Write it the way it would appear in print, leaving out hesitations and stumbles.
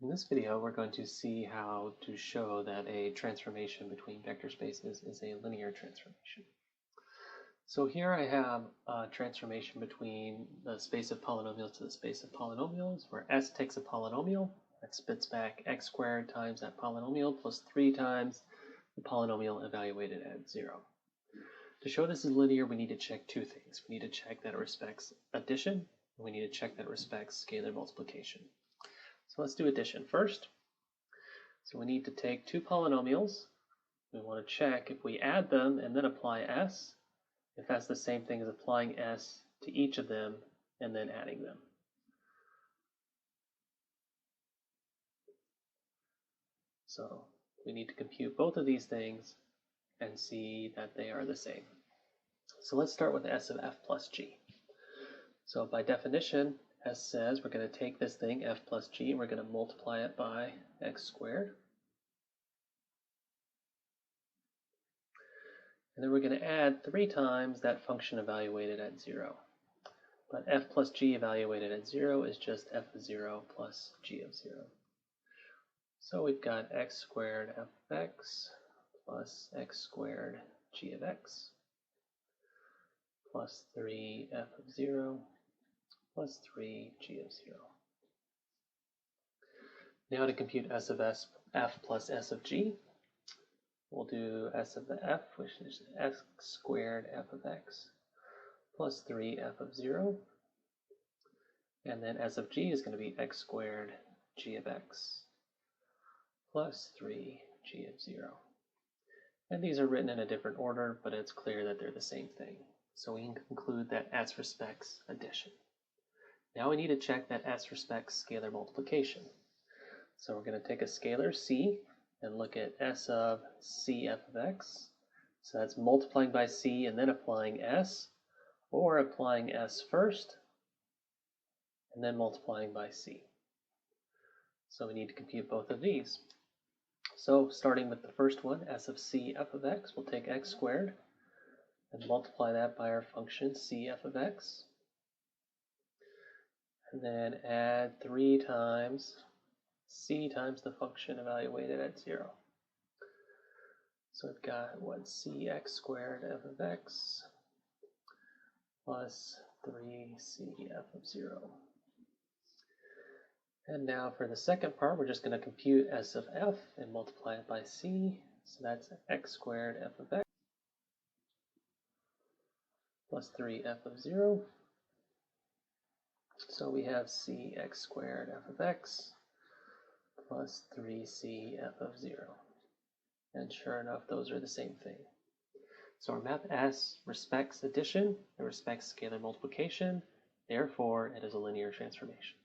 In this video, we're going to see how to show that a transformation between vector spaces is a linear transformation. So here I have a transformation between the space of polynomials to the space of polynomials, where S takes a polynomial, that spits back x squared times that polynomial plus 3 times the polynomial evaluated at 0. To show this is linear, we need to check two things. We need to check that it respects addition, and we need to check that it respects scalar multiplication. So let's do addition first. So we need to take two polynomials. We want to check if we add them and then apply S, if that's the same thing as applying S to each of them and then adding them. So we need to compute both of these things and see that they are the same. So let's start with S of f plus g. So by definition, S says we're going to take this thing, f plus g, and we're going to multiply it by x squared. And then we're going to add 3 times that function evaluated at 0. But f plus g evaluated at 0 is just f of 0 plus g of 0. So we've got x squared f of x plus x squared g of x plus 3 f of 0 plus 3 g of 0. Now to compute S of f plus S of g, we'll do S of the f, which is x squared f of x plus 3 f of 0. And then S of g is going to be x squared g of x plus 3 g of 0. And these are written in a different order, but it's clear that they're the same thing. So we can conclude that S respects addition. Now we need to check that S respects scalar multiplication. So we're going to take a scalar c and look at S of c f of x. So that's multiplying by c and then applying s, or applying s first and then multiplying by c. So we need to compute both of these. So starting with the first one, S of c f of x, we'll take x squared and multiply that by our function c f of x. And then add 3 times c times the function evaluated at 0. So we've got what, cx squared f of x plus 3cf of 0. And now for the second part, we're just going to compute S of f and multiply it by c. So that's x squared f of x plus 3f of 0. So we have cx squared f of x plus 3cf of 0. And sure enough, those are the same thing. So our map S respects addition, it respects scalar multiplication, therefore it is a linear transformation.